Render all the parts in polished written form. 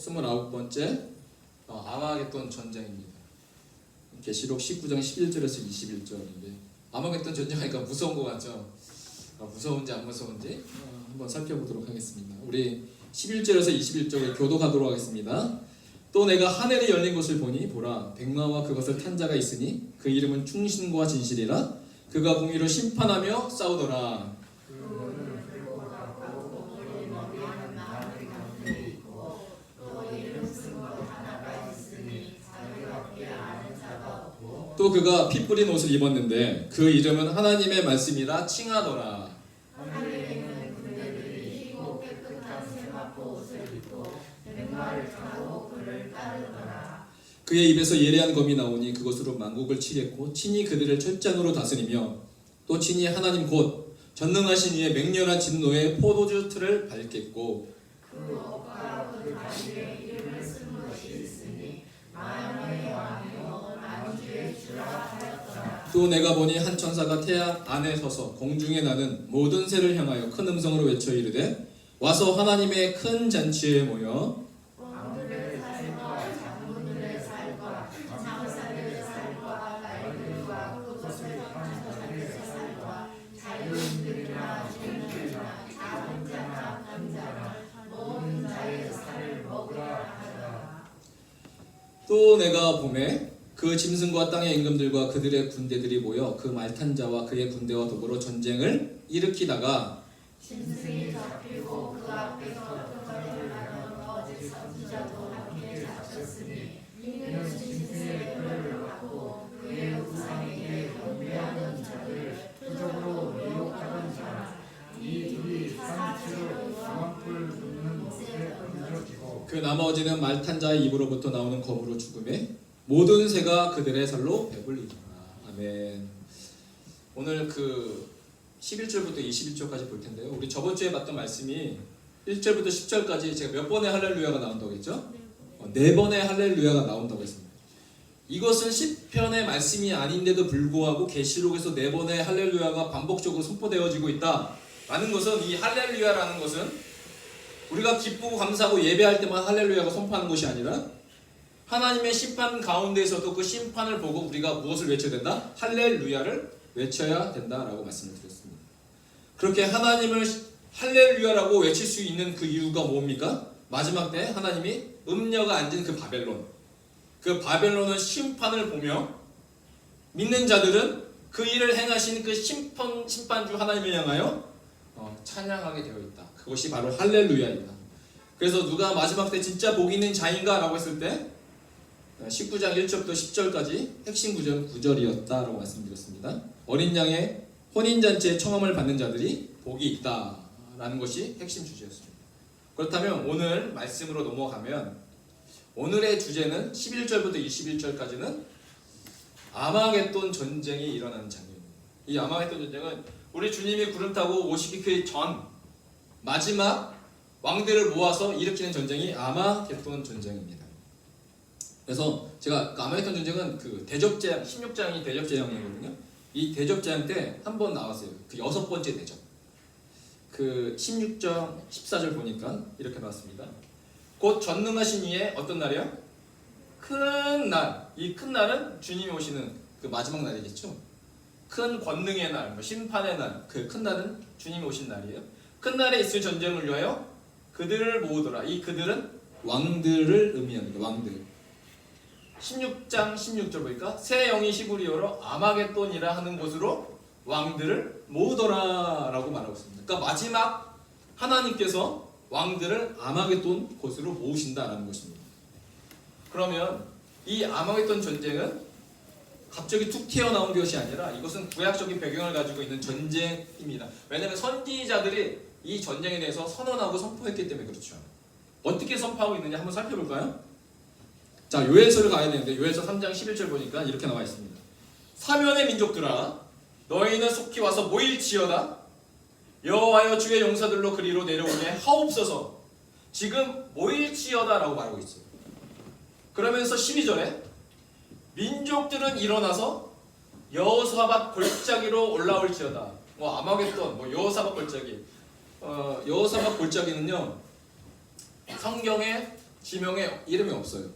29번째 아마겟돈 전쟁입니다. 계시록 19장 11절에서 21절인데 아마겟돈 전쟁하니까 무서운 것 같죠? 무서운지 안 무서운지 한번 살펴보도록 하겠습니다. 우리 11절에서 21절에 교독하도록 하겠습니다. 또 내가 하늘이 열린 것을 보니 보라 백마와 그것을 탄 자가 있으니 그 이름은 충신과 진실이라 그가 공의로 심판하며 싸우더라. 또 그가 피 뿌린 옷을 입었는데 그 이름은 하나님의 말씀이라 칭하더라. 하늘에는 군대들이 희고 깨끗한 세마포 옷을 입고 백마를 타고 그를 따르더라. 그의 입에서 예리한 검이 나오니 그것으로 만국을 치겠고 친히 그들을 철장으로 다스리며 또 친히 하나님 곧 전능하신 이의 맹렬한 진노의 포도주 틀을 밟겠고 그 옷과 그 다리에 이름을 쓴 것이 있으니 만왕의 왕이요 만주의 주라 하였더라. 또 내가 보니 한 천사가 태양 안에 서서 공중에 나는 모든 새를 향하여 큰 음성으로 외쳐 이르되 와서 하나님의 큰 잔치에 모여 왕들의 살과 장군들의 살과 장사들의 살과 말들과 그것을 파는 자들의 살과 자유인들이나 죄인들이나 작은 자나 큰 자나 모든 자의 살을 먹으라 하더라. 또 내가 보매 그 짐승과 땅의 임금들과 그들의 군대들이 모여 그 말탄 자와 그의 군대와 더불어 전쟁을 일으키다가 짐승이 잡히고 그 앞에서 덩어리를 나눈 거짓 선지자도 함께 잡혔으니 이는 짐승의 뼈를 받고 그의 우상에게 경배하는 자들 표적으로 미혹하던 자라. 이 둘이 산채로 주황불 붓는 못에 던져지고 그 나머지는 말탄 자의 입으로부터 나오는 검으로 죽음에 모든 새가 그들의 살로 배불리더라. 아멘. 오늘 그 11절부터 21절까지 볼 텐데요. 우리 저번 주에 봤던 말씀이 1절부터 10절까지 제가 몇 번의 할렐루야가 나온다고 했죠? 4번의 할렐루야가 나온다고 했습니다. 이것은 시편의 말씀이 아닌데도 불구하고 계시록에서 4번의 할렐루야가 반복적으로 선포되어지고 있다라는 것은 이 할렐루야라는 것은 우리가 기쁘고 감사하고 예배할 때만 할렐루야가 선포하는 것이 아니라 하나님의 심판 가운데에서도 그 심판을 보고 우리가 무엇을 외쳐야 된다? 할렐루야를 외쳐야 된다라고 말씀을 드렸습니다. 그렇게 하나님을 할렐루야라고 외칠 수 있는 그 이유가 뭡니까? 마지막 때 하나님이 음녀가 앉은 그 바벨론, 그 바벨론은 심판을 보며 믿는 자들은 그 일을 행하신 그 심판주 하나님을 향하여 찬양하게 되어 있다. 그것이 바로 할렐루야이다. 그래서 누가 마지막 때 진짜 복 있는 자인가? 라고 했을 때 19장 1절부터 10절까지 핵심 구절은 9절이었다라고 말씀드렸습니다. 어린 양의 혼인잔치에 청함을 받는 자들이 복이 있다라는 것이 핵심 주제였습니다. 그렇다면 오늘 말씀으로 넘어가면 오늘의 주제는 11절부터 21절까지는 아마겟돈 전쟁이 일어나는 장면입니다. 이 아마겟돈 전쟁은 우리 주님이 구름 타고 오시기 그 전 마지막 왕들을 모아서 일으키는 전쟁이 아마겟돈 전쟁입니다. 그래서 제가 아마겟돈 전쟁은 그 대접재앙 16장이 대접재앙이거든요. 이 대접재앙 때 한 번 나왔어요. 그 6번째 대접. 그 16장 14절 보니까 이렇게 나왔습니다. 곧 전능하신 이의 어떤 날이요? 큰 날. 이 큰 날은 주님이 오시는 그 마지막 날이겠죠. 큰 권능의 날, 심판의 날. 그 큰 날은 주님이 오신 날이에요. 큰 날에 있을 전쟁을 위하여 그들을 모으더라. 이 그들은 왕들을 의미합니다. 왕들. 16장 16절 보니까 새 영이 시부리오로 아마겟돈이라 하는 곳으로 왕들을 모으더라 라고 말하고 있습니다. 그러니까 마지막 하나님께서 왕들을 아마겟돈 곳으로 모으신다라는 것입니다. 그러면 이 아마겟돈 전쟁은 갑자기 툭 튀어나온 것이 아니라 이것은 구약적인 배경을 가지고 있는 전쟁입니다. 왜냐하면 선지자들이 이 전쟁에 대해서 선언하고 선포했기 때문에 그렇죠. 어떻게 선포하고 있느냐 한번 살펴볼까요? 자, 요엘서를 가야 되는데 요엘서 3장 11절 보니까 이렇게 나와 있습니다. 사면의 민족들아 너희는 속히 와서 모일지어다. 여호와여 주의 용사들로 그리로 내려오게 하옵소서. 지금 모일지어다 라고 말하고 있어요. 그러면서 12절에 민족들은 일어나서 여호사밧 골짜기로 올라올지어다. 아마겟돈, 여호사밧 골짜기. 여호사밧 골짜기는요 성경에 지명에 이름이 없어요.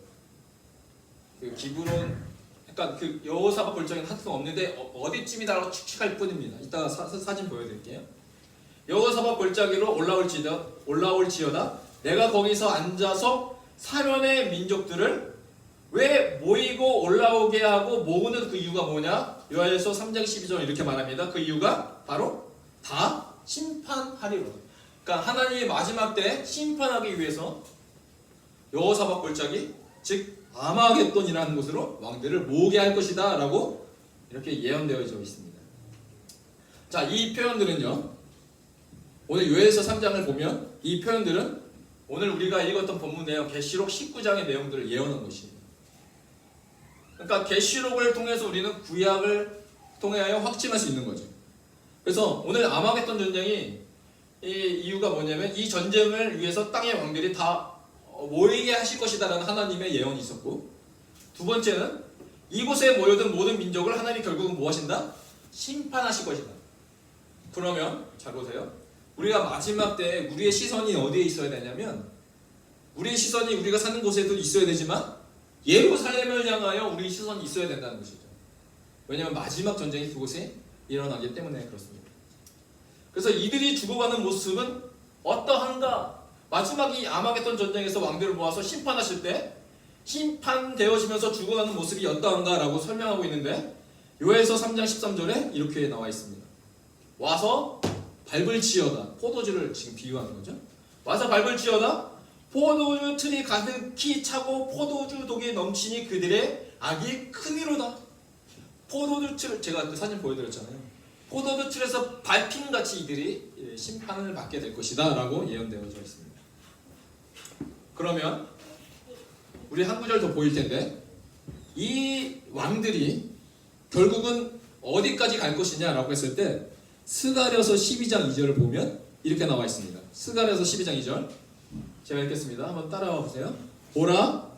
그 기브론, 그러니까 그 여호사밧 골짜기는 하여튼 없는데 어디쯤이다라고 추측할 뿐입니다. 이따가 사진 보여드릴게요. 여호사밧 골짜기로 올라올지어다 내가 거기서 앉아서 사면의 민족들을 왜 모이고 올라오게 하고 모으는 그 이유가 뭐냐? 요한일서 3장 12절 이렇게 말합니다. 그 이유가 바로 다 심판하리로. 그러니까 하나님이 마지막 때 심판하기 위해서 여호사밧 골짜기, 즉 아마겟돈이라는 곳으로 왕들을 모으게 할 것이다 라고 이렇게 예언되어져 있습니다. 자, 이 표현들은요, 오늘 요엘서 3장을 보면 이 표현들은 오늘 우리가 읽었던 본문 내용 계시록 19장의 내용들을 예언한 것이에요. 그러니까 계시록을 통해서 우리는 구약을 통하여 확증할 수 있는 거죠. 그래서 오늘 아마겟돈 전쟁이 이 이유가 뭐냐면 이 전쟁을 위해서 땅의 왕들이 다 모이게 하실 것이다 라는 하나님의 예언이 있었고, 두 번째는 이곳에 모여든 모든 민족을 하나님이 결국은 뭐 하신다? 심판하실 것이다. 그러면 잘 보세요. 우리가 마지막 때 우리의 시선이 어디에 있어야 되냐면, 우리의 시선이 우리가 사는 곳에도 있어야 되지만 예루살렘을 향하여 우리의 시선이 있어야 된다는 것이죠. 왜냐하면 마지막 전쟁이 그곳에 일어나기 때문에 그렇습니다. 그래서 이들이 죽어가는 모습은 어떠한가? 마지막 이 아마겟돈 전쟁에서 왕들을 모아서 심판하실 때 심판되어지면서 죽어가는 모습이 어떠한가 라고 설명하고 있는데, 요엘서 3장 13절에 이렇게 나와 있습니다. 와서 밟을지어다. 포도주를 지금 비유하는 거죠. 와서 밟을지어다. 포도주 틀이 가득히 차고 포도주 독이 넘치니 그들의 악이 크니로다. 포도주 틀, 제가 그 사진 보여드렸잖아요. 포도주 틀에서 밟힌 같이 이들이 심판을 받게 될 것이다 라고 예언되어져 있습니다. 그러면 우리 한 구절 더 보일 텐데, 이 왕들이 결국은 어디까지 갈 것이냐라고 했을 때 스가랴서 12장 2절을 보면 이렇게 나와 있습니다. 스가랴서 12장 2절 제가 읽겠습니다. 한번 따라와 보세요. 보라,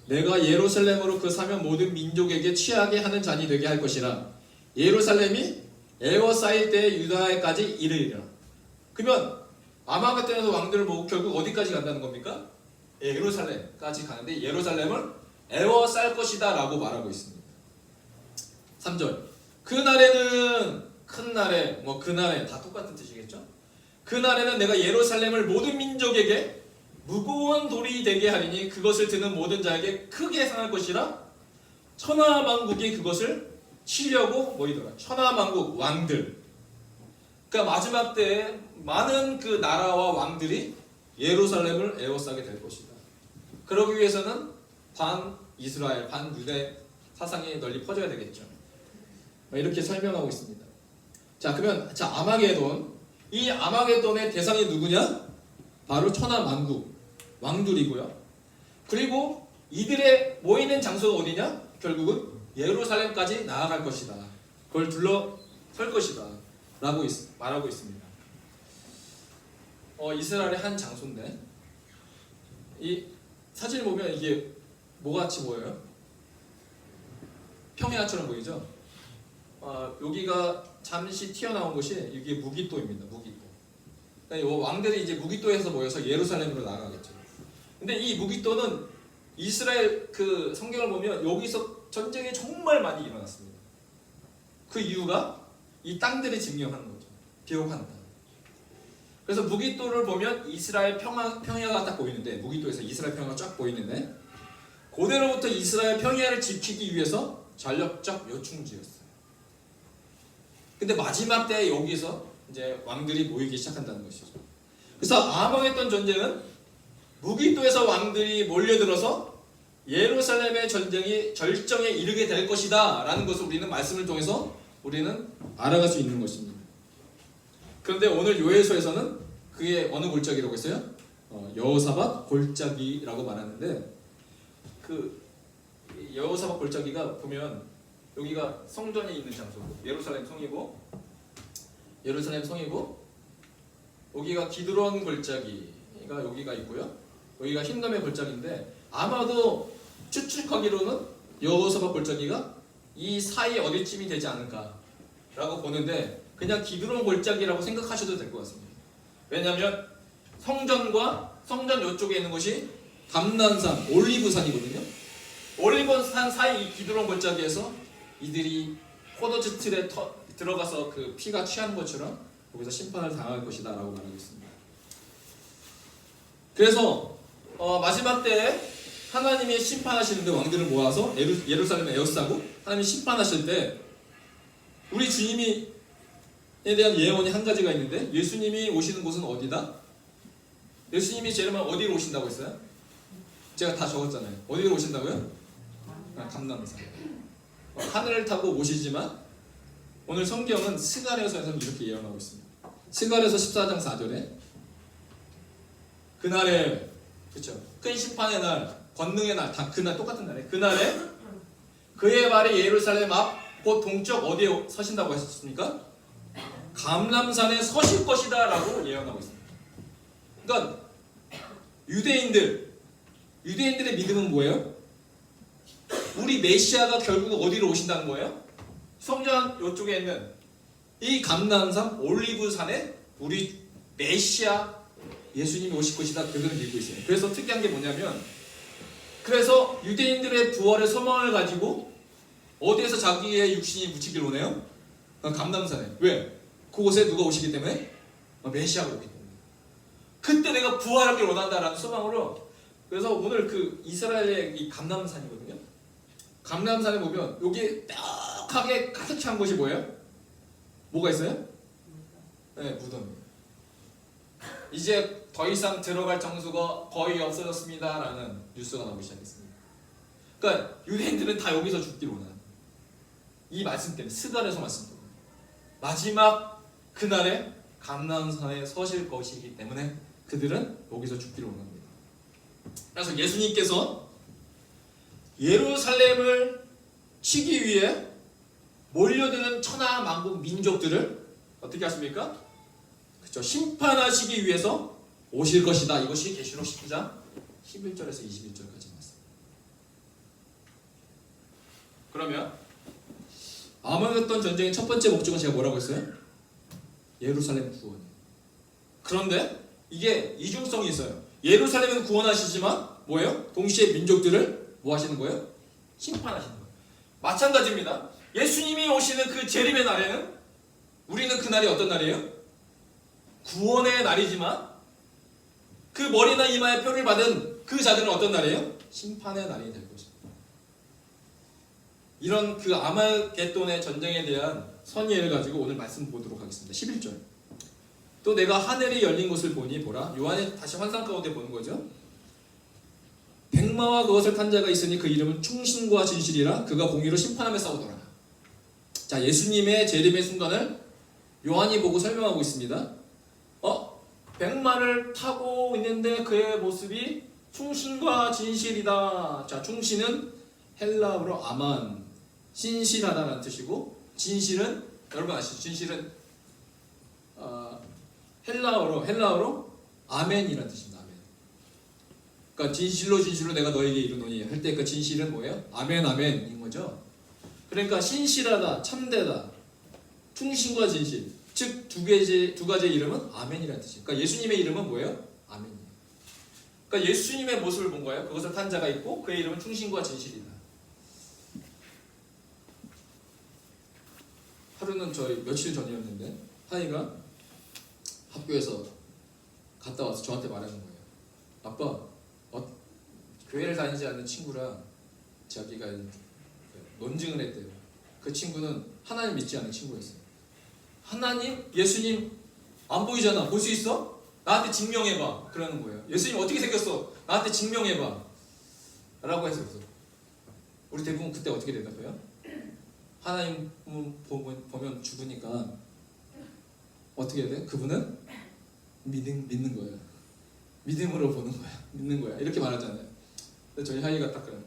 내가 예루살렘으로 그 사면 모든 민족에게 취하게 하는 잔이 되게 할 것이라. 예루살렘이 에워싸일 때 유다에까지 이르리라. 그러면 아마겟돈에서 왕들을 모으고 결국 어디까지 간다는 겁니까? 예루살렘까지 가는데 예루살렘을 에워쌀 것이다 라고 말하고 있습니다. 3절, 그날에는, 큰 날에, 그날에 다 똑같은 뜻이겠죠? 그날에는 내가 예루살렘을 모든 민족에게 무거운 돌이 되게 하리니 그것을 드는 모든 자에게 크게 상할 것이라. 천하만국이 그것을 치려고 모이더라. 천하만국 왕들, 그러니까 마지막 때에 많은 그 나라와 왕들이 예루살렘을 에워싸게 될 것이다. 그러기 위해서는 반 이스라엘, 반 유대 사상이 널리 퍼져야 되겠죠. 이렇게 설명하고 있습니다. 자, 그러면 아마겟돈, 이 아마겟돈의 대상이 누구냐? 바로 천하만국 왕들이고요. 그리고 이들의 모이는 장소가 어디냐? 결국은 예루살렘까지 나아갈 것이다. 그걸 둘러설 것이다 라고 말하고 있습니다. 이스라엘의 한 장소인데, 이 사진을 보면 이게 뭐같이 보여요? 평야처럼 보이죠? 여기가 잠시 튀어나온 곳이 이게 무기또입니다. 무기또. 그러니까 왕들이 이제 무기또에서 모여서 예루살렘으로 나아가겠죠. 근데 이 무기또는 이스라엘 그 성경을 보면 여기서 전쟁이 정말 많이 일어났습니다. 그 이유가 이 땅들이 증명하는 거죠. 기록한다. 그래서 무기또를 보면 이스라엘 평야가 딱 보이는데, 무기또에서 이스라엘 평야가 쫙 보이는데, 고대로부터 이스라엘 평야를 지키기 위해서 전력적 요충지였어요. 근데 마지막 때 여기서 이제 왕들이 모이기 시작한다는 것이죠. 그래서 아마겟돈 전쟁은 무기또에서 왕들이 몰려들어서 예루살렘의 전쟁이 절정에 이르게 될 것이다 라는 것을 우리는 말씀을 통해서 우리는 알아갈 수 있는 것입니다. 그런데 오늘 요엘서에서는 그게 어느 골짜기라고 했어요? 여호사밧 골짜기라고 말하는데, 그 여호사밧 골짜기가 보면 여기가 성전이 있는 장소고 예루살렘 성이고 여기가 기드론 골짜기가 여기가 있고요. 여기가 흰덤의 골짜기인데, 아마도 추측하기로는 여호사밧 골짜기가 이 사이 어디쯤이 되지 않을까라고 보는데, 그냥 기드론 골짜기라고 생각하셔도 될 것 같습니다. 왜냐하면 성전과 성전 이쪽에 있는 곳이 감난산, 올리브산이거든요. 올리브산 사이 이 기드론 골짜기에서 이들이 포도주 틀에 들어가서 그 피가 취하는 것처럼 거기서 심판을 당할 것이다 라고 말하고 있습니다. 그래서 마지막 때에 하나님이 심판하시는데 왕들을 모아서 예루살렘에 에워싸고 하나님이 심판하실 때 우리 주님에 대한 예언이 한 가지가 있는데, 예수님이 오시는 곳은 어디다? 예수님이 제일 먼저 어디로 오신다고 했어요? 제가 다 적었잖아요. 어디로 오신다고요? 감람산. 하늘을 타고 오시지만 오늘 성경은 스가랴서에서는 이렇게 예언하고 있습니다. 스가랴서 14장 4절에 그날에, 그렇죠, 큰 심판의 날, 권능의 날, 다 그날 똑같은 날에, 그날에 그의 발이 예루살렘 앞 곧 동쪽 어디에 서신다고 하셨습니까? 감람산에 서실 것이다 라고 예언하고 있습니다. 그러니까 유대인들의 믿음은 뭐예요? 우리 메시아가 결국 어디로 오신다는 거예요? 성전 이쪽에 있는 이 감람산 올리브산에 우리 메시아 예수님이 오실 것이다, 그들은 믿고 있어요. 그래서 특이한 게 뭐냐면, 그래서 유대인들의 부활의 소망을 가지고 어디에서 자기의 육신이 묻히길 원해요? 감람산에. 왜? 그곳에 누가 오시기 때문에? 메시아가 오기 때문에. 그때 내가 부활하길 원한다라는 소망으로. 그래서 오늘 그 이스라엘의 이 감람산이거든요. 감람산에 보면 여기 빽하게 가득 찬 곳이 뭐예요? 뭐가 있어요? 네, 무덤. 이제 더 이상 들어갈 장소가 거의 없어졌습니다라는 뉴스가 나오기 시작했습니다. 그러니까 유대인들은 다 여기서 죽기를 원하는, 이 말씀 때문에, 스가랴서 말씀 때문에 마지막 그날에 감람산에 서실 것이기 때문에 그들은 여기서 죽기를 원합니다. 그래서 예수님께서 예루살렘을 치기 위해 몰려드는 천하 만국 민족들을 어떻게 하십니까? 그렇죠, 심판하시기 위해서 오실 것이다. 이것이 계시록 19장 11절에서 21절까지 말씀. 그러면 아마겟돈 전쟁의 첫 번째 목적은 제가 뭐라고 했어요? 예루살렘 구원이에요. 그런데 이게 이중성이 있어요. 예루살렘은 구원하시지만 뭐예요? 동시에 민족들을 뭐 하시는 거예요? 심판하시는 거예요. 마찬가지입니다. 예수님이 오시는 그 재림의 날에는 우리는 그날이 어떤 날이에요? 구원의 날이지만 그 머리나 이마에 표를 받은 그 자들은 어떤 날이에요? 심판의 날이 될 것입니다. 이런 그 아마겟돈의 전쟁에 대한 선의를 가지고 오늘 말씀 보도록 하겠습니다. 11절. 또 내가 하늘이 열린 것을 보니 보라. 요한이 다시 환상 가운데 보는 거죠. 백마와 그것을 탄 자가 있으니 그 이름은 충신과 진실이라. 그가 공의로 심판하며 싸우더라. 자, 예수님의 재림의 순간을 요한이 보고 설명하고 있습니다. 백마를 타고 있는데 그의 모습이 충신과 진실이다. 자, 충신은 헬라어로 아만, 신실하다라는 뜻이고, 진실은 여러분 아시죠? 진실은 헬라어로 아멘이라는 뜻입니다. 아멘. 그러니까 진실로 내가 너에게 이르노니 할 때 그 진실은 뭐예요? 아멘 아멘인 거죠. 그러니까 신실하다, 참되다, 충신과 진실. 즉 두 가지의 이름은 아멘이라는 뜻이에요. 그러니까 예수님의 이름은 뭐예요? 아멘이에요. 그러니까 예수님의 모습을 본 거예요. 그것을 탄 자가 있고 그의 이름은 충신과 진실이다. 하루는 저희 며칠 전이었는데 하이가 학교에서 갔다 와서 저한테 말하는 거예요. 아빠, 교회를 다니지 않는 친구랑 자기가 논증을 했대요. 그 친구는 하나님 믿지 않는 친구였어요. 하나님, 예수님 안 보이잖아. 볼 수 있어? 나한테 증명해봐. 그러는 거예요. 예수님 어떻게 생겼어? 나한테 증명해봐. 라고 해서 우리 대부분 그때 어떻게 대답해요? 하나님 보면 죽으니까 어떻게 해야 돼? 그분은 믿는 거예요. 믿음으로 보는 거야. 믿는 거야. 이렇게 말하잖아요. 근데 저희 하이가 딱 그래요.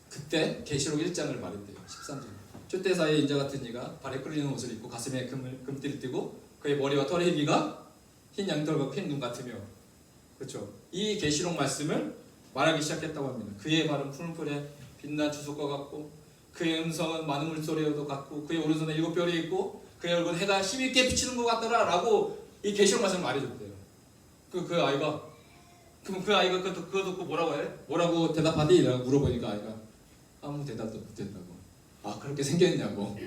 그때 계시록 1장을 말했대요. 13절. 촛대사의 인자 같은 이가 발에 끌리는 옷을 입고 가슴에 금띠를 띠고 그의 머리와 털의 희비가 흰 양털과 흰 눈 같으며, 그렇죠? 이 계시록 말씀을 말하기 시작했다고 합니다. 그의 발은 푸른풀에 빛난 주석과 같고 그의 음성은 많은 물소리와도 같고 그의 오른손에 7별이 있고 그의 얼굴은 해가 힘있게 비치는 것 같더라 라고 이 계시록 말씀을 말해줬대요. 그 아이가 그럼 그 아이가 그거 듣고 뭐라고 해? 뭐라고 대답하니? 라고 물어보니까 아이가 아무 대답도 못했다고. 아 그렇게 생겼냐고.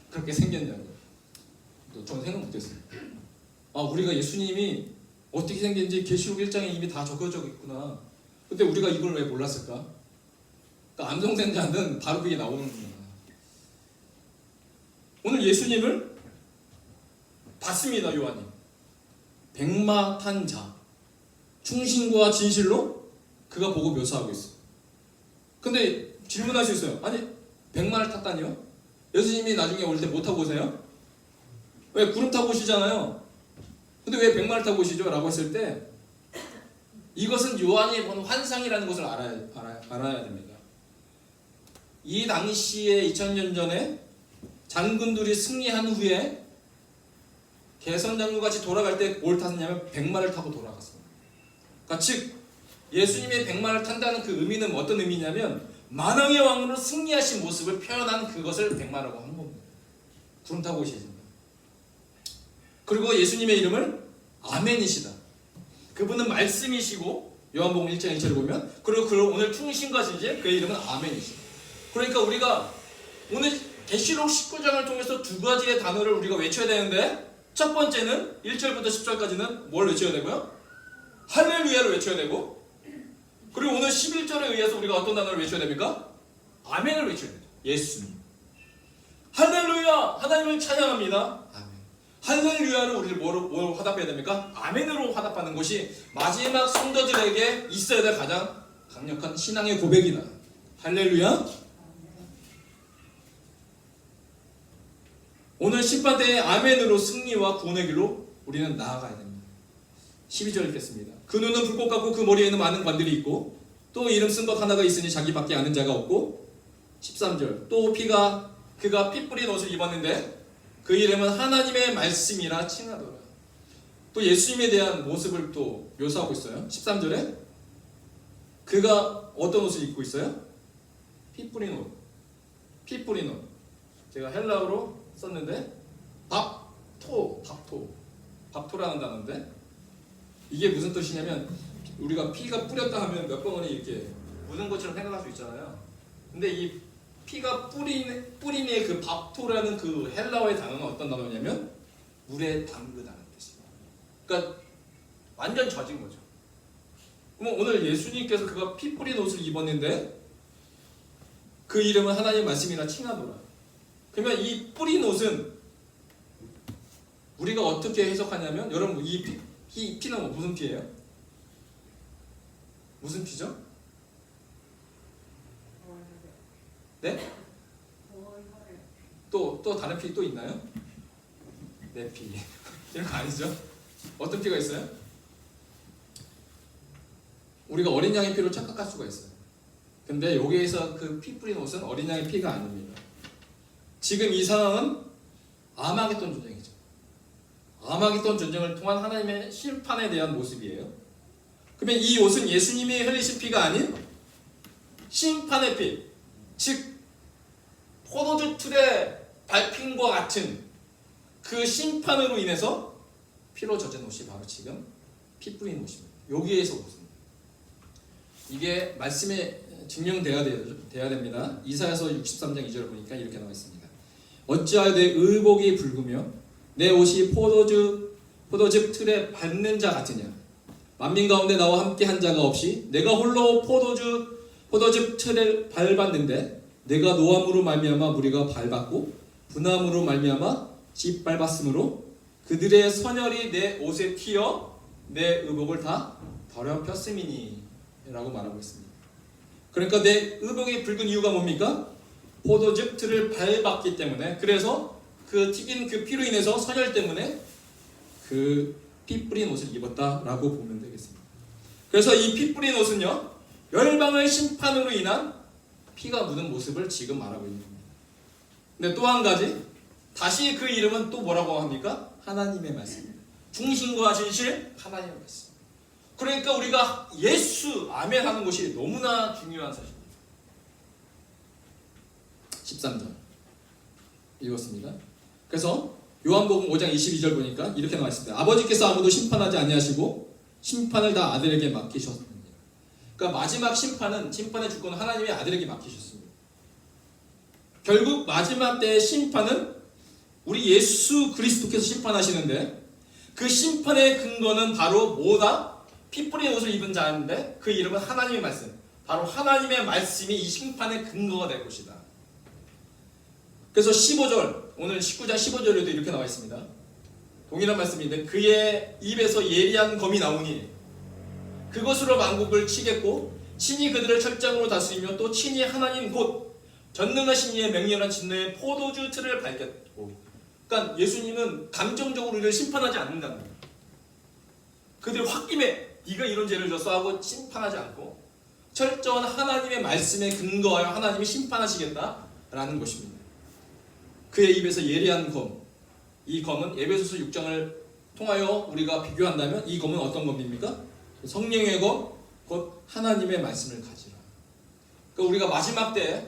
그렇게 생겼냐고. 저는 생각 못했어요. 아 우리가 예수님이 어떻게 생겼는지 계시록 1장에 이미 다 적어져 있구나. 근데 우리가 이걸 왜 몰랐을까? 그러니까 암송생자는 바로 그게 나오는구나. 오늘 예수님을 봤습니다. 요한이 백마 탄 자, 충신과 진실로 그가 보고 묘사하고 있어요. 근데 질문할 수 있어요. 아니 백마를 탔다니요? 예수님이 나중에 올 때 못 타고 오세요? 왜 구름 타고 오시잖아요. 근데 왜 백마를 타고 오시죠? 라고 했을 때 이것은 요한이 본 환상이라는 것을 알아야 됩니다. 이 당시에 2000년 전에 장군들이 승리한 후에 개선장군같이 돌아갈 때 뭘 탔냐면 백마를 타고 돌아갔습니다. 그러니까 즉 예수님의 백마를 탄다는 그 의미는 어떤 의미냐면 만왕의 왕으로 승리하신 모습을 표현한 그것을 백마라고 한 겁니다. 구름 타고 오시습니다. 그리고 예수님의 이름을 아멘이시다. 그분은 말씀이시고 요한복음 1장 1절을 보면 그리고 오늘 충신과 진실 그의 이름은 아멘이시다. 그러니까 우리가 오늘 계시록 19장을 통해서 두 가지의 단어를 우리가 외쳐야 되는데 첫 번째는 1절부터 10절까지는 뭘 외쳐야 되고요? 할렐루야를 외쳐야 되고 그리고 오늘 11절에 의해서 우리가 어떤 단어를 외쳐야 됩니까? 아멘을 외쳐야 돼요. 예수님 할렐루야 하나님을 찬양합니다. 아멘. 할렐루야를 우리를 뭐로 화답해야 됩니까? 아멘으로 화답하는 것이 마지막 성도들에게 있어야 될 가장 강력한 신앙의 고백이다. 할렐루야. 오늘 심판대의 아멘으로 승리와 구원의 길로 우리는 나아가야 됩니다. 12절 읽겠습니다. 그 눈은 불꽃 같고 그 머리에는 많은 관들이 있고 또 이름 쓴 것 하나가 있으니 자기밖에 아는 자가 없고 13절 또 그가 피 뿌린 옷을 입었는데 그 이름은 하나님의 말씀이라 칭하더라. 또 예수님에 대한 모습을 또 묘사하고 있어요. 13절에 그가 어떤 옷을 입고 있어요? 피 뿌린 옷. 피 뿌린 옷. 제가 헬라어로 썼는데 밥토라는 단어인데 이게 무슨 뜻이냐면 우리가 피가 뿌렸다 하면 몇 방울이 이렇게 묻은 것처럼 생각할 수 있잖아요. 근데 이 피가 뿌림의 그 밥토라는 그 헬라어의 단어는 어떤 단어냐면 물에 담그다는 뜻이에요. 그러니까 완전 젖은 거죠. 그럼 오늘 예수님께서 그가 피 뿌린 옷을 입었는데 그 이름은 하나님 말씀이라 칭하노라. 그러면 이 뿌린 옷은 우리가 어떻게 해석하냐면 여러분 이 피는 무슨 피예요? 무슨 피죠? 네? 또 다른 피 또 있나요? 내 피 이런 거 아니죠? 어떤 피가 있어요? 우리가 어린 양의 피로 착각할 수가 있어요. 근데 여기에서 그 피 뿌린 옷은 어린 양의 피가 아닙니다. 지금 이 상황은 아마겟돈 전쟁이죠. 아마겟돈 전쟁을 통한 하나님의 심판에 대한 모습이에요. 그러면 이 옷은 예수님이 흘리신 피가 아닌 심판의 피, 즉 포도주 틀의 밟힘과 같은 그 심판으로 인해서 피로 젖은 옷이 바로 지금 피 뿌린 옷입니다. 여기에서 옷입니다. 이게 말씀에 증명돼야 됩니다. 이사야서 63장 2절을 보니까 이렇게 나와 있습니다. 어찌하여 내 의복이 붉으며 내 옷이 포도즙 틀에 밟는 자 같으냐. 만민 가운데 나와 함께 한 자가 없이 내가 홀로 포도즙 틀을 밟았는데 내가 노함으로 말미암아 무리가 밟았고 분함으로 말미암아 짓밟았으므로 그들의 선혈이 내 옷에 튀어 내 의복을 다 더럽혔음이니 라고 말하고 있습니다. 그러니까 내 의복이 붉은 이유가 뭡니까? 포도즙 틀을 밟았기 때문에, 그래서 그 튀긴 그 피로 인해서 선혈 때문에 그 피 뿌린 옷을 입었다라고 보면 되겠습니다. 그래서 이 피 뿌린 옷은요, 열방의 심판으로 인한 피가 묻은 모습을 지금 말하고 있는 겁니다. 근데 또 한 가지, 다시 그 이름은 또 뭐라고 합니까? 하나님의 말씀. 중심과 진실, 하나님의 말씀. 그러니까 우리가 예수, 아멘 하는 것이 너무나 중요한 사실입니다. 13절 읽었습니다. 그래서 요한복음 5장 22절 보니까 이렇게 나와 있습니다. 아버지께서 아무도 심판하지 아니하시고 심판을 다 아들에게 맡기셨습니다. 그러니까 마지막 심판의 주권은 하나님의 아들에게 맡기셨습니다. 결국 마지막 때의 심판은 우리 예수 그리스도께서 심판하시는데 그 심판의 근거는 바로 뭐다? 피 뿌린 옷을 입은 자인데 그 이름은 하나님의 말씀. 바로 하나님의 말씀이 이 심판의 근거가 될 것이다. 그래서 15절, 오늘 19장 15절에도 이렇게 나와 있습니다. 동일한 말씀인데 그의 입에서 예리한 검이 나오니 그것으로 만국을 치겠고 친히 그들을 철장으로 다스리며 또 친히 하나님 곧 전능하신 이의 맹렬한 진노의 포도주 틀을 밟겠고. 그러니까 예수님은 감정적으로 우리를 심판하지 않는다는 거예요. 그들이 홧김에 네가 이런 죄를 졌어 하고 심판하지 않고 철저한 하나님의 말씀에 근거하여 하나님이 심판하시겠다라는 것입니다. 그의 입에서 예리한 검, 이 검은 에베소서 6장을 통하여 우리가 비교한다면 이 검은 어떤 검입니까? 성령의 검, 곧 하나님의 말씀을 가지라. 그러니까 우리가 마지막 때,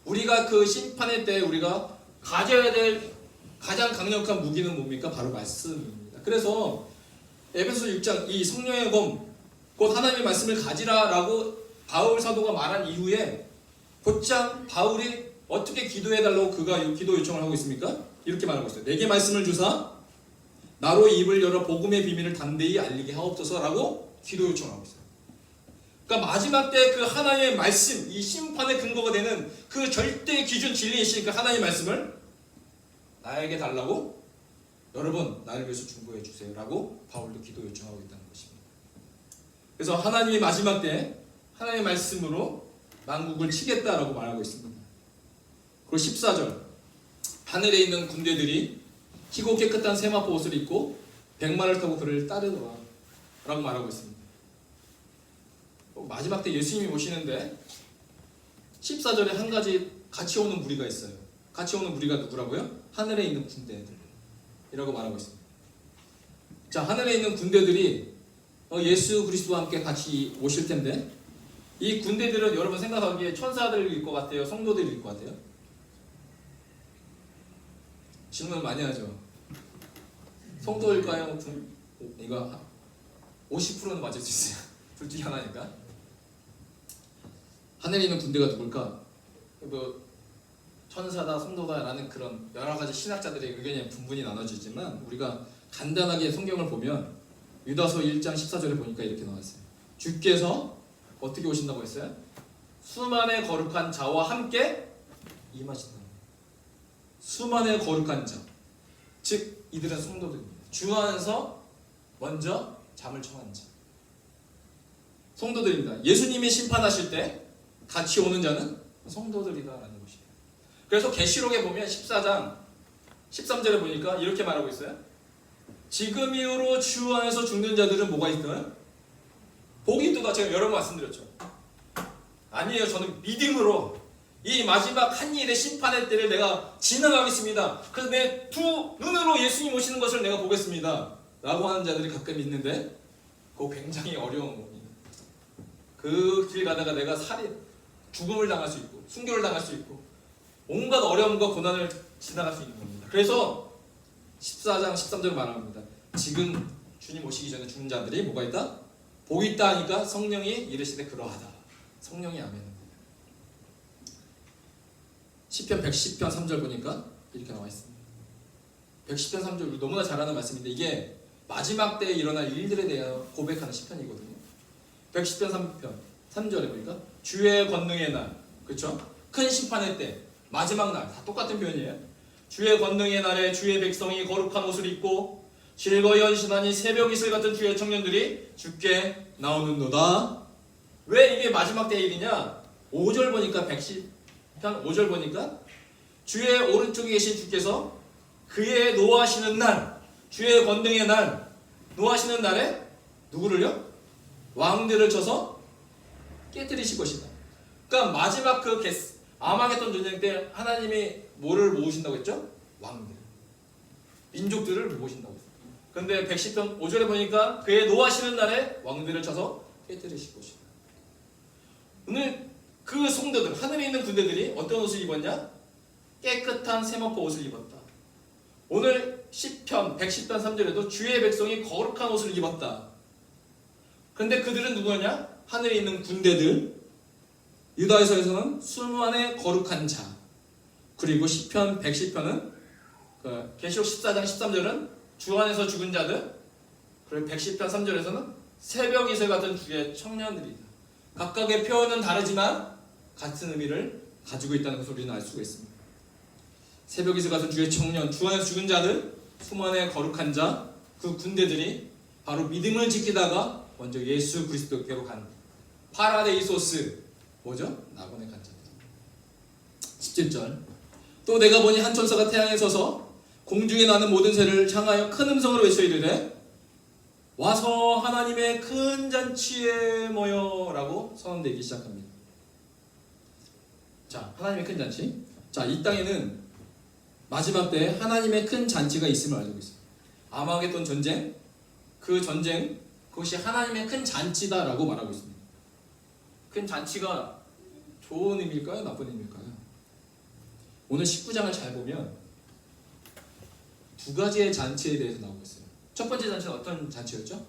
우리가 그 심판의 때 우리가 가져야 될 가장 강력한 무기는 뭡니까? 바로 말씀입니다. 그래서 에베소서 6장 이 성령의 검, 곧 하나님의 말씀을 가지라라고 바울 사도가 말한 이후에 곧장 바울이 어떻게 기도해달라고 그가 기도 요청을 하고 있습니까? 이렇게 말하고 있어요. 내게 말씀을 주사 나로 입을 열어 복음의 비밀을 담대히 알리게 하옵소서라고 기도 요청을 하고 있어요. 그러니까 마지막 때 그 하나님의 말씀, 이 심판의 근거가 되는 그 절대 기준 진리이신 그 하나님의 말씀을 나에게 달라고 여러분 나를 위해서 중보해 주세요라고 바울도 기도 요청하고 있다는 것입니다. 그래서 하나님이 마지막 때 하나님의 말씀으로 만국을 치겠다라고 말하고 있습니다. 그리고 14절 하늘에 있는 군대들이 희고 깨끗한 세마포 옷을 입고 백마를 타고 그를 따르더라 라고 말하고 있습니다. 마지막 때 예수님이 오시는데 14절에 한 가지 같이 오는 무리가 있어요. 같이 오는 무리가 누구라고요? 하늘에 있는 군대들이라고 말하고 있습니다. 자, 하늘에 있는 군대들이 예수 그리스도와 함께 같이 오실 텐데 이 군대들은 여러분 생각하기에 천사들일 것 같아요? 성도들일 것 같아요? 질문을 많이 하죠. 성도일까요? 이거 50%는 맞을 수 있어요. 둘 중에 하나니까. 하늘에 있는 군대가 누굴까? 뭐 천사다, 성도다라는 그런 여러 가지 신학자들의 의견이 분분히 나눠지지만 우리가 간단하게 성경을 보면 유다서 1장 14절에 보니까 이렇게 나왔어요. 주께서 어떻게 오신다고 했어요? 수만의 거룩한 자와 함께 임하신다. 수만의 거룩한 자, 즉 이들은 성도들입니다. 주 안에서 먼저 잠을 청한 자, 성도들입니다. 예수님이 심판하실 때 같이 오는 자는 성도들이다라는 것이에요. 그래서 계시록에 보면 14장 13절에 보니까 이렇게 말하고 있어요. 지금 이후로 주 안에서 죽는 자들은 뭐가 있어요? 복이 있다. 제가 여러 번 말씀드렸죠. 아니에요. 저는 믿음으로 이 마지막 한 일의 심판의 때를 내가 지나가겠습니다. 그래서 내 두 눈으로 예수님 오시는 것을 내가 보겠습니다. 라고 하는 자들이 가끔 있는데 그거 굉장히 어려운 겁니다. 그 길 가다가 내가 죽음을 당할 수 있고 순교를 당할 수 있고 온갖 어려움과 고난을 지나갈 수 있는 겁니다. 그래서 14장 13절 말합니다. 지금 주님 오시기 전에 죽는 자들이 뭐가 있다? 복이 있다 하니까 성령이 이르시되 그러하다. 성령이 아멘입니다. 시편 110편 3절 보니까 이렇게 나와 있습니다. 110편 3절 우리 너무나 잘 아는 말씀인데 이게 마지막 때에 일어날 일들에 대하여 고백하는 시편이거든요. 110편 3절에 보니까 주의 권능의 날, 그렇죠? 큰 심판의 때, 마지막 날, 다 똑같은 표현이에요. 주의 권능의 날에 주의 백성이 거룩한 옷을 입고 즐거이 헌신하니 새벽 이슬 같은 주의 청년들이 주께 나오는도다. 왜 이게 마지막 때의 일이냐? 5절 보니까 110편 5절 보니까 주의 오른쪽에 계신 주께서 그의 노하시는 날, 주의 권능의 날, 노하시는 날에 누구를요? 왕들을 쳐서 깨뜨리실 것이다. 그러니까 마지막 그 아마겟돈 전쟁 때 하나님이 뭐를 모으신다고 했죠? 왕들, 민족들을 모으신다고 했어요. 그런데 110편 5절에 보니까 그의 노하시는 날에 왕들을 쳐서 깨뜨리실 것이다. 오늘 그 성도들, 하늘에 있는 군대들이 어떤 옷을 입었냐? 깨끗한 세마포 옷을 입었다. 오늘 110편 3절에도 주의 백성이 거룩한 옷을 입었다. 그런데 그들은 누구냐? 하늘에 있는 군대들. 유다에서는 수만의 거룩한 자. 그리고 시편 110편은 계시록 14장 13절은 주 안에서 죽은 자들. 그리고 110편 3절에서는 새벽 이슬 같은 주의 청년들이다. 각각의 표현은 다르지만 같은 의미를 가지고 있다는 것을 우리는 알 수가 있습니다. 새벽 이슬 같은 주의 청년, 주 안에서 죽은 자들, 수만의 거룩한 자, 그 군대들이 바로 믿음을 지키다가 먼저 예수 그리스도께로 간 파라데이소스, 뭐죠? 낙원에 간 자들. 17절. 또 내가 보니 한 천사가 태양에 서서 공중에 나는 모든 새를 향하여 큰 음성으로 외쳐 이르되 와서 하나님의 큰 잔치에 모여 라고 선언되기 시작합니다. 자, 하나님의 큰 잔치. 자, 이 땅에는 마지막 때 하나님의 큰 잔치가 있음을 알고 있어요. 아마겟돈 전쟁, 그 전쟁, 그것이 하나님의 큰 잔치다라고 말하고 있습니다. 큰 잔치가 좋은 의미일까요? 나쁜 의미일까요? 오늘 19장을 잘 보면 두 가지의 잔치에 대해서 나오고 있어요. 첫 번째 잔치는 어떤 잔치였죠?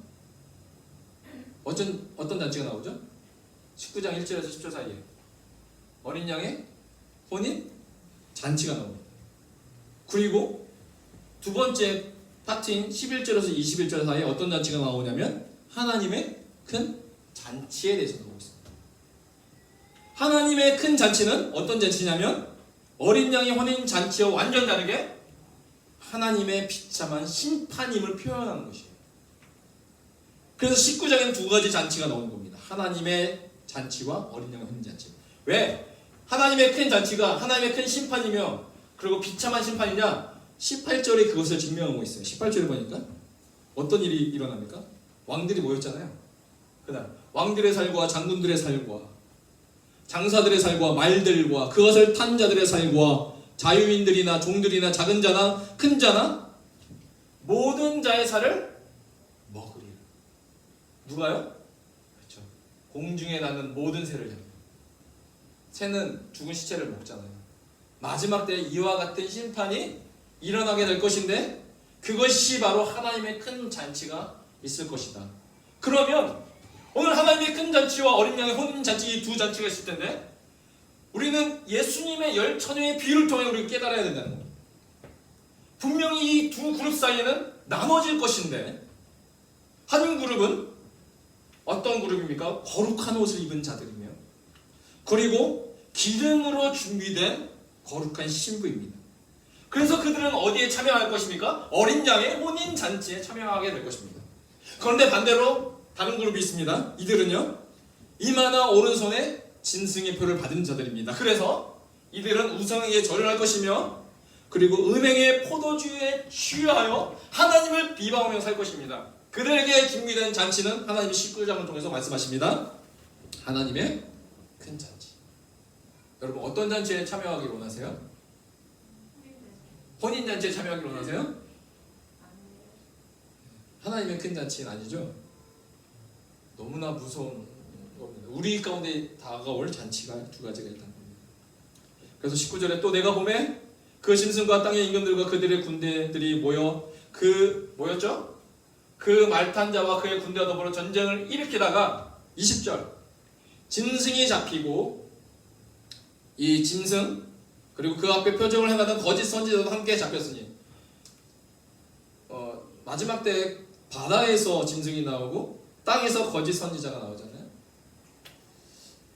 어떤 잔치가 나오죠? 19장 1절에서 10절 사이에 어린 양의 혼인 잔치가 나옵니다. 그리고 두 번째 파트인 11절에서 21절 사이에 어떤 잔치가 나오냐면 하나님의 큰 잔치에 대해서 나오고 있습니다. 하나님의 큰 잔치는 어떤 잔치냐면 어린 양의 혼인 잔치와 완전 다르게 하나님의 비참한 심판임을 표현하는 것이에요. 그래서 19장에는 두 가지 잔치가 나오는 겁니다. 하나님의 잔치와 어린 양의 혼인 잔치. 왜? 하나님의 큰 잔치가 하나님의 큰 심판이며 그리고 비참한 심판이냐? 18절에 그것을 증명하고 있어요. 18절에 보니까 어떤 일이 일어납니까? 왕들이 모였잖아요. 그날 왕들의 살과 장군들의 살과 장사들의 살과 말들과 그것을 탄 자들의 살과 자유인들이나 종들이나 작은 자나 큰 자나 모든 자의 살을 먹으리라. 누가요? 그렇죠. 공중에 나는 모든 새를 잡는. 새는 죽은 시체를 먹잖아요. 마지막 때 이와 같은 심판이 일어나게 될 것인데 그것이 바로 하나님의 큰 잔치가 있을 것이다. 그러면 오늘 하나님의 큰 잔치와 어린 양의 혼인 잔치 이 두 잔치가 있을 텐데 우리는 예수님의 열 처녀의 비유를 통해 우리가 깨달아야 된다는 겁니다. 분명히 이 두 그룹 사이에는 나눠질 것인데 한 그룹은 어떤 그룹입니까? 거룩한 옷을 입은 자들이며 그리고 기름으로 준비된 거룩한 신부입니다. 그래서 그들은 어디에 참여할 것입니까? 어린 양의 혼인 잔치에 참여하게 될 것입니다. 그런데 반대로 다른 그룹이 있습니다. 이들은요 이마나 오른손에 진승의 표를 받은 자들입니다. 그래서 이들은 우상에게 절을 할 것이며 그리고 음행의 포도주에 취하여 하나님을 비방하며 살 것입니다. 그들에게 준비된 잔치는 하나님이 19장을 통해서 말씀하십니다. 하나님의 큰 잔치. 여러분 어떤 잔치에 참여하기를 원하세요? 혼인 잔치에 참여하기를 원하세요? 하나님의 큰 잔치는 아니죠. 너무나 무서운 겁니다. 우리 가운데 다가올 잔치가 두 가지가 있다는 겁니다. 그래서 19절에 또 내가 보매 그 짐승과 땅의 임금들과 그들의 군대들이 뭐였죠? 그 말탄 자와 그의 군대와 더불어 전쟁을 일으키다가 20절 짐승이 잡히고 이 짐승 그리고 그 앞에 표적을 행하던 거짓 선지자도 함께 잡혔으니 마지막 때 바다에서 짐승이 나오고 땅에서 거짓 선지자가 나오잖아요.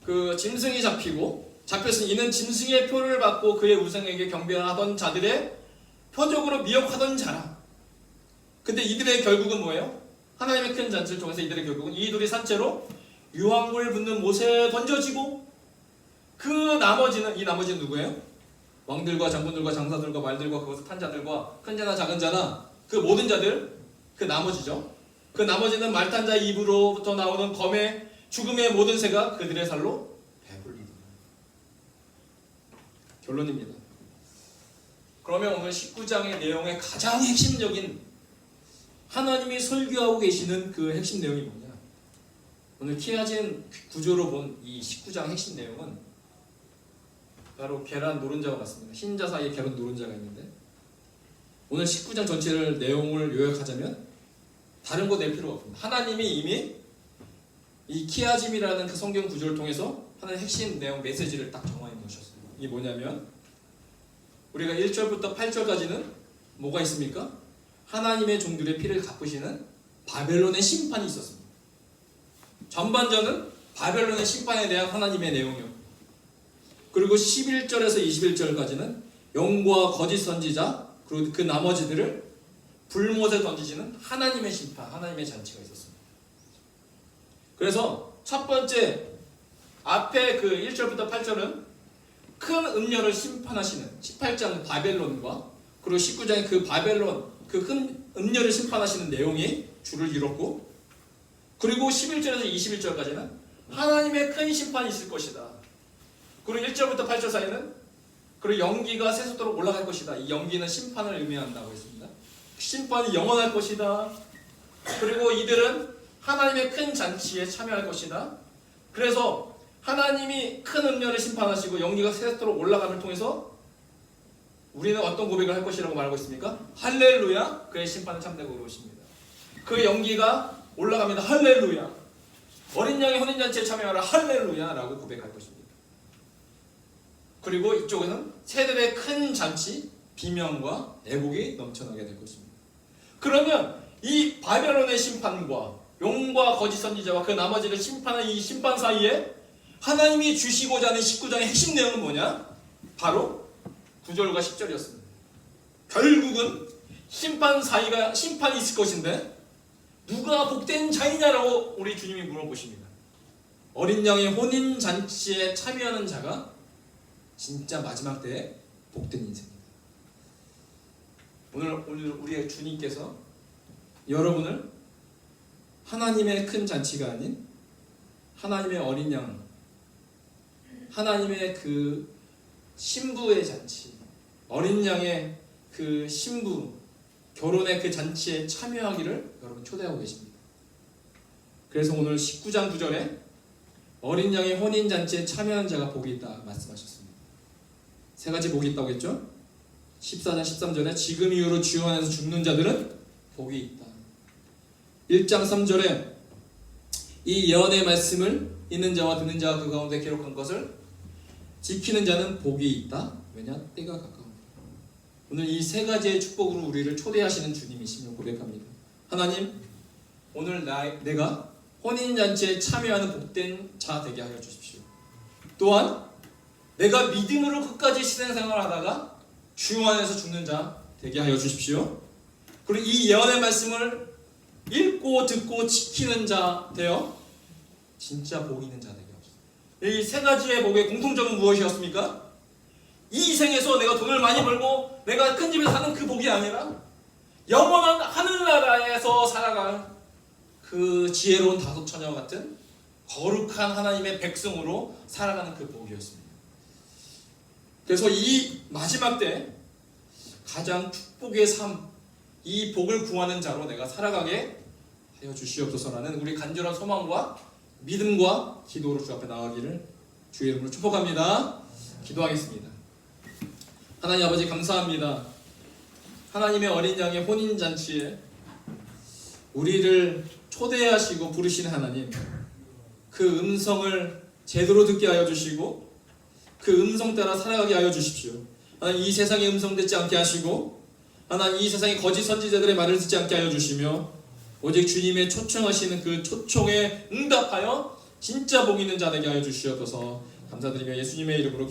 그 짐승이 잡혔으니 이는 짐승의 표를 받고 그의 우상에게 경배하던 자들의 표적으로 미혹하던 자라. 근데 이들의 결국은 뭐예요? 하나님의 큰 잔치를 통해서 이들의 결국은 이들이 산채로 유황불 붙는 못에 던져지고 이 나머지는 누구예요? 왕들과 장군들과 장사들과 말들과 그것을 탄 자들과 큰 자나 작은 자나 그 모든 자들 그 나머지죠. 그 나머지는 말탄 자 입으로부터 나오는 검의 죽음의 모든 새가 그들의 살로 배불리더라. 결론입니다. 그러면 오늘 19장의 내용의 가장 핵심적인 하나님이 설교하고 계시는 그 핵심 내용이 뭐냐? 오늘 키아진 구조로 본 이 19장 핵심 내용은 바로 계란 노른자와 같습니다. 흰자 사이에 계란 노른자가 있는데 오늘 19장 전체를 내용을 요약하자면 다른 거 낼 필요가 없습니다. 하나님이 이미 이 키아짐이라는 그 성경 구조를 통해서 하는 핵심 내용 메시지를 딱 정해 놓으셨어요. 이게 뭐냐면 우리가 1절부터 8절까지는 뭐가 있습니까? 하나님의 종들의 피를 갚으시는 바벨론의 심판이 있었습니다. 전반전은 바벨론의 심판에 대한 하나님의 내용이었고, 그리고 11절에서 21절까지는 영과 거짓 선지자 그리고 그 나머지들을 불못에 던지시는 하나님의 심판, 하나님의 잔치가 있었습니다. 그래서 첫 번째 앞에 그 1절부터 8절은 큰 음녀를 심판하시는 18장 바벨론과 그리고 19장의 그 바벨론 그 큰 음녀를 심판하시는 내용이 주를 이뤘고, 그리고 11절에서 21절까지는 하나님의 큰 심판이 있을 것이다. 그리고 1절부터 8절 사이는 그리고 연기가 세속도로 올라갈 것이다. 이 연기는 심판을 의미한다고 했습니다. 심판이 영원할 것이다. 그리고 이들은 하나님의 큰 잔치에 참여할 것이다. 그래서 하나님이 큰 음녀를 심판하시고 연기가 세속도로 올라감을 통해서 우리는 어떤 고백을 할 것이라고 말하고 있습니까? 할렐루야, 그의 심판은 참되고 의로우십니다. 그 연기가 올라갑니다. 할렐루야. 어린 양의 혼인잔치에 참여하라. 할렐루야 라고 고백할 것입니다. 그리고 이쪽에는 새들의 큰 잔치, 비명과 애곡이 넘쳐나게 될 것입니다. 그러면 이 바벨론의 심판과 용과 거짓 선지자와 그 나머지를 심판하는 이 심판 사이에 하나님이 주시고자 하는 19장의 핵심 내용은 뭐냐? 바로 9절과 10절이었습니다. 결국은 심판이 있을 것인데 누가 복된 자이냐라고 우리 주님이 물어보십니다. 어린 양의 혼인 잔치에 참여하는 자가 진짜 마지막 때에 복된 인생입니다. 오늘 우리의 주님께서 여러분을 하나님의 큰 잔치가 아닌 하나님의 어린 양, 하나님의 그 신부의 잔치, 어린 양의 그 신부 결혼의 그 잔치에 참여하기를 여러분 초대하고 계십니다. 그래서 오늘 19장 9절에 어린 양의 혼인 잔치에 참여한 자가 복이 있다 말씀하셨습니다. 세 가지 복이 있다고 했죠? 14장 13절에 지금 이후로 주 안에서 죽는 자들은 복이 있다. 1장 3절에 이 예언의 말씀을 읽는 자와 듣는 자가 그 가운데 기록한 것을 지키는 자는 복이 있다. 왜냐? 때가 가까우니까. 오늘 이 세 가지의 축복으로 우리를 초대하시는 주님이심을 고백합니다. 하나님, 오늘 내가 혼인잔치에 참여하는 복된 자 되게 하여 주십시오. 또한 내가 믿음으로 끝까지 신앙생활을 하다가 주 안에서 죽는 자 되게 하여 주십시오. 그리고 이 예언의 말씀을 읽고 듣고 지키는 자 되어 진짜 복 있는 자 되게 하옵소서. 이 세 가지의 복의 공통점은 무엇이었습니까? 이 생에서 내가 돈을 많이 벌고 내가 큰 집에 사는 그 복이 아니라 영원한 하늘나라에서 살아갈 그 지혜로운 다섯 처녀와 같은 거룩한 하나님의 백성으로 살아가는 그 복이었습니다. 그래서 이 마지막 때 가장 축복의 삶, 이 복을 구하는 자로 내가 살아가게 하여 주시옵소서라는 우리 간절한 소망과 믿음과 기도로 주 앞에 나가기를 주의 이름으로 축복합니다. 기도하겠습니다. 하나님 아버지 감사합니다. 하나님의 어린 양의 혼인잔치에 우리를 초대하시고 부르시는 하나님, 그 음성을 제대로 듣게 하여 주시고 그 음성 따라 살아가게 하여 주십시오. 하나님, 이 세상의 음성 듣지 않게 하시고 하나님, 이 세상의 거짓 선지자들의 말을 듣지 않게 하여 주시며 오직 주님의 초청하시는 그 초청에 응답하여 진짜 복 있는 자 되게 하여 주시옵소서. 감사드리며 예수님의 이름으로